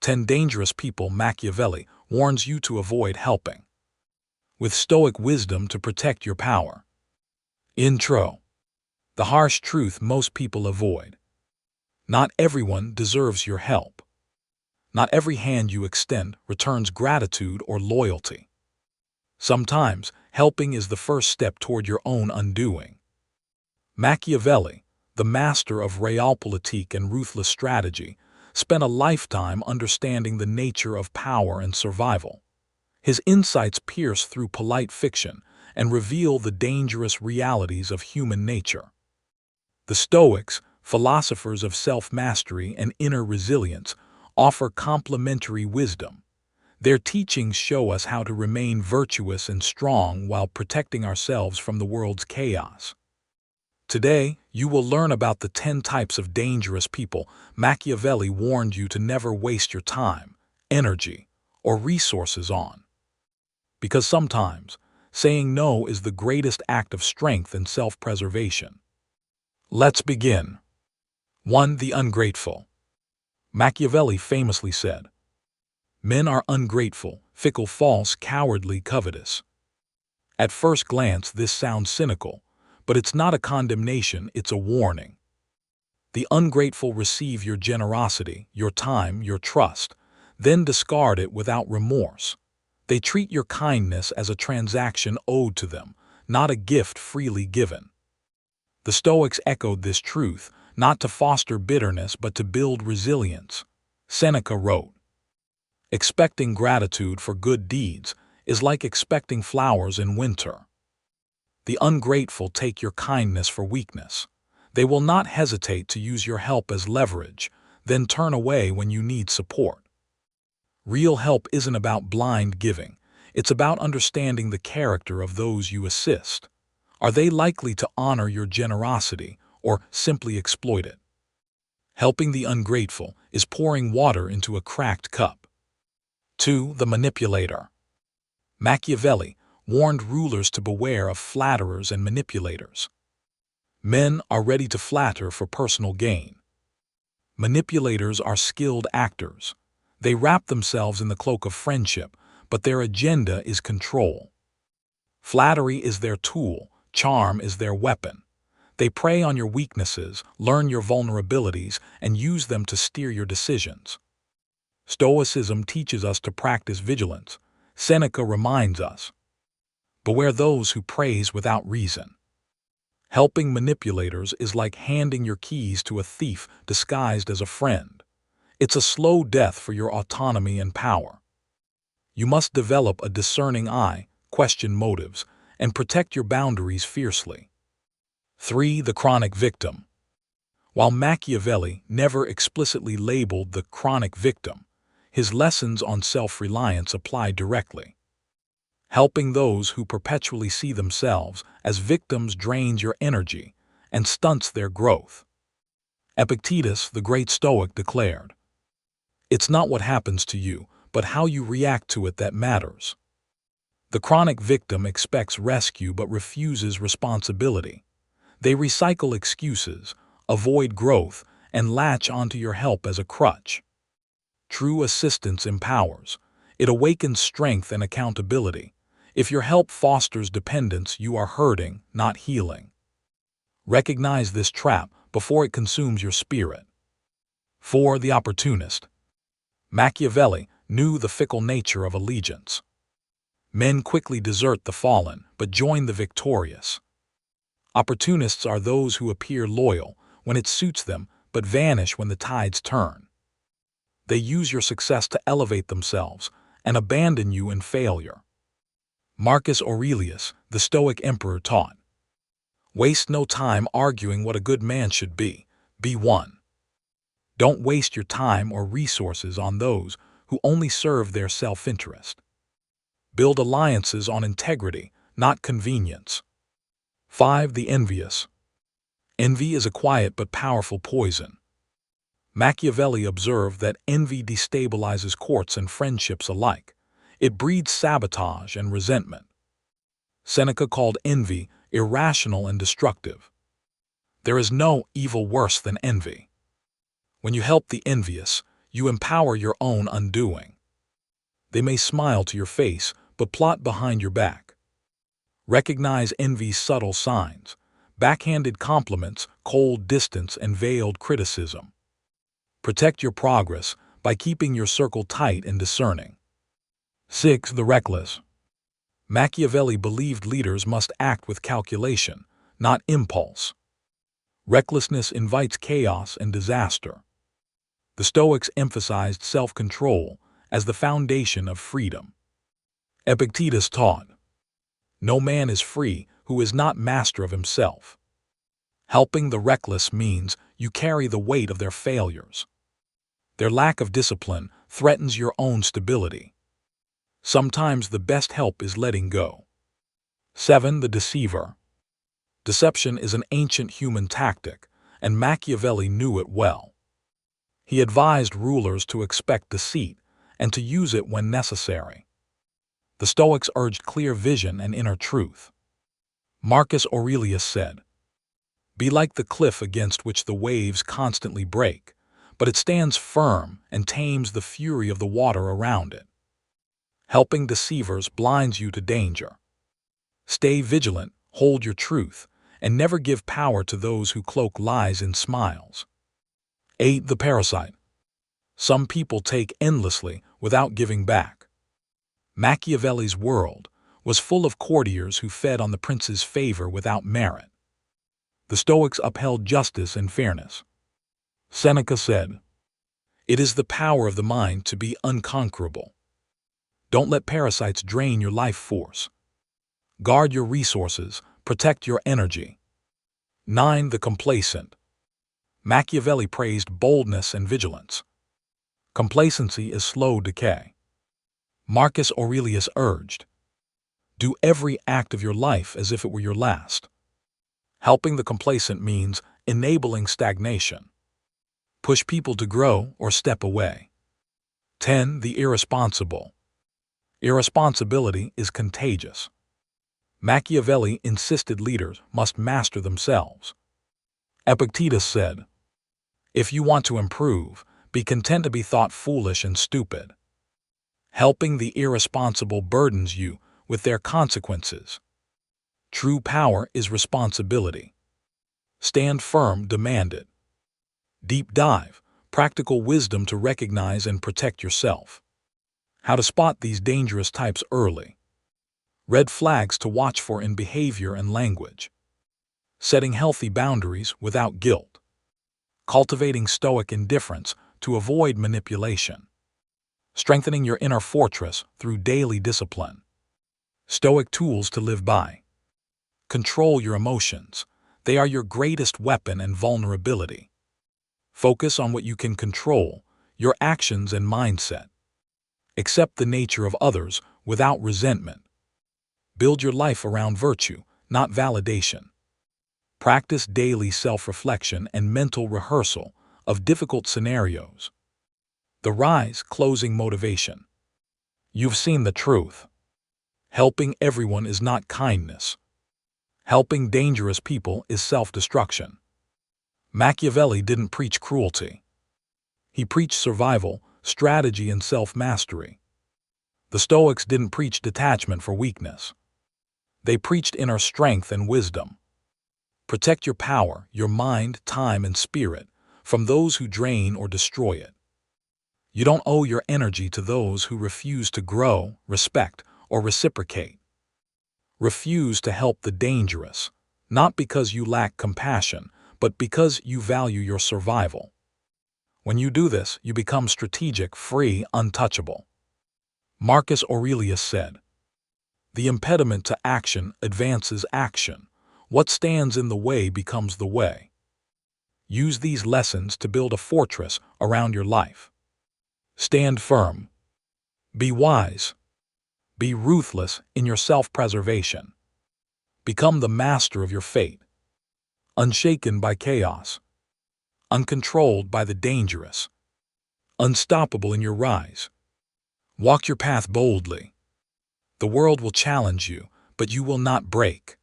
10 Dangerous People Machiavelli warns you to avoid helping. With Stoic wisdom to protect your power. Intro. The harsh truth most people avoid. Not everyone deserves your help. Not every hand you extend returns gratitude or loyalty. Sometimes, helping is the first step toward your own undoing. Machiavelli, the master of realpolitik and ruthless strategy, spent a lifetime understanding the nature of power and survival. His insights pierce through polite fiction and reveal the dangerous realities of human nature. The Stoics, philosophers of self-mastery and inner resilience, offer complementary wisdom. Their teachings show us how to remain virtuous and strong while protecting ourselves from the world's chaos. Today, you will learn about the 10 types of dangerous people Machiavelli warned you to never waste your time, energy, or resources on. Because sometimes, saying no is the greatest act of strength and self-preservation. Let's begin. 1. The ungrateful. Machiavelli famously said, "Men are ungrateful, fickle, false, cowardly, covetous." At first glance, this sounds cynical, but it's not a condemnation, it's a warning. The ungrateful receive your generosity, your time, your trust, then discard it without remorse. They treat your kindness as a transaction owed to them, not a gift freely given. The Stoics echoed this truth, not to foster bitterness but to build resilience. Seneca wrote, "Expecting gratitude for good deeds is like expecting flowers in winter." The ungrateful take your kindness for weakness. They will not hesitate to use your help as leverage, then turn away when you need support. Real help isn't about blind giving. It's about understanding the character of those you assist. Are they likely to honor your generosity or simply exploit it? Helping the ungrateful is pouring water into a cracked cup. 2. The manipulator. Machiavelli warned rulers to beware of flatterers and manipulators. Men are ready to flatter for personal gain. Manipulators are skilled actors. They wrap themselves in the cloak of friendship, but their agenda is control. Flattery is their tool, charm is their weapon. They prey on your weaknesses, learn your vulnerabilities, and use them to steer your decisions. Stoicism teaches us to practice vigilance. Seneca reminds us, "Beware those who praise without reason." Helping manipulators is like handing your keys to a thief disguised as a friend. It's a slow death for your autonomy and power. You must develop a discerning eye, question motives, and protect your boundaries fiercely. 3. The chronic victim. While Machiavelli never explicitly labeled the chronic victim, his lessons on self-reliance apply directly. Helping those who perpetually see themselves as victims drains your energy and stunts their growth. Epictetus, the great Stoic, declared, "It's not what happens to you, but how you react to it that matters." The chronic victim expects rescue but refuses responsibility. They recycle excuses, avoid growth, and latch onto your help as a crutch. True assistance empowers. It awakens strength and accountability. If your help fosters dependence, you are hurting, not healing. Recognize this trap before it consumes your spirit. 4. The opportunist. Machiavelli knew the fickle nature of allegiance. Men quickly desert the fallen, but join the victorious. Opportunists are those who appear loyal when it suits them, but vanish when the tides turn. They use your success to elevate themselves and abandon you in failure. Marcus Aurelius, the Stoic emperor, taught, "Waste no time arguing what a good man should be. Be one." Don't waste your time or resources on those who only serve their self-interest. Build alliances on integrity, not convenience. 5. The envious. Envy is a quiet but powerful poison. Machiavelli observed that envy destabilizes courts and friendships alike. It breeds sabotage and resentment. Seneca called envy irrational and destructive. There is no evil worse than envy. When you help the envious, You empower your own undoing. They may smile to your face, but plot behind your back. Recognize envy's subtle signs: backhanded compliments, cold distance, and veiled criticism. Protect your progress by keeping your circle tight and discerning. 6. The reckless. Machiavelli believed leaders must act with calculation, not impulse. Recklessness invites chaos and disaster. The Stoics emphasized self-control as the foundation of freedom. Epictetus taught, "No man is free who is not master of himself." Helping the reckless means you carry the weight of their failures. Their lack of discipline threatens your own stability. Sometimes the best help is letting go. 7. The deceiver. Deception is an ancient human tactic, and Machiavelli knew it well. He advised rulers to expect deceit and to use it when necessary. The Stoics urged clear vision and inner truth. Marcus Aurelius said, "Be like the cliff against which the waves constantly break, but it stands firm and tames the fury of the water around it." Helping deceivers blinds you to danger. Stay vigilant, hold your truth, and never give power to those who cloak lies in smiles. 8. The parasite. Some people take endlessly without giving back. Machiavelli's world was full of courtiers who fed on the prince's favor without merit. The Stoics upheld justice and fairness. Seneca said, "It is the power of the mind to be unconquerable." Don't let parasites drain your life force. Guard your resources, protect your energy. 9. The complacent. Machiavelli praised boldness and vigilance. Complacency is slow decay. Marcus Aurelius urged, "Do every act of your life as if it were your last." Helping the complacent means enabling stagnation. Push people to grow or step away. 10. The irresponsible. Irresponsibility is contagious. Machiavelli insisted leaders must master themselves. Epictetus said, "If you want to improve, be content to be thought foolish and stupid." Helping the irresponsible burdens you with their consequences. True power is responsibility. Stand firm, demand it. Deep dive, practical wisdom to recognize and protect yourself. How to spot these dangerous types early. Red flags to watch for in behavior and language. Setting healthy boundaries without guilt. Cultivating stoic indifference to avoid manipulation. Strengthening your inner fortress through daily discipline. Stoic tools to live by. Control your emotions. They are your greatest weapon and vulnerability. Focus on what you can control, your actions and mindset. Accept the nature of others without resentment. Build your life around virtue, not validation. Practice daily self-reflection and mental rehearsal of difficult scenarios. The rise, closing motivation. You've seen the truth. Helping everyone is not kindness. Helping dangerous people is self-destruction. Machiavelli didn't preach cruelty. He preached survival, strategy, and self-mastery. The Stoics didn't preach detachment for weakness. They preached inner strength and wisdom. Protect your power, your mind, time, and spirit from those who drain or destroy it. You don't owe your energy to those who refuse to grow, respect, or reciprocate. Refuse to help the dangerous, not because you lack compassion, but because you value your survival. When you do this, you become strategic, free, untouchable. Marcus Aurelius said, "The impediment to action advances action. What stands in the way becomes the way." Use these lessons to build a fortress around your life. Stand firm. Be wise. Be ruthless in your self-preservation. Become the master of your fate. Unshaken by chaos. Uncontrolled by the dangerous. Unstoppable in your rise. Walk your path boldly. The world will challenge you, but you will not break.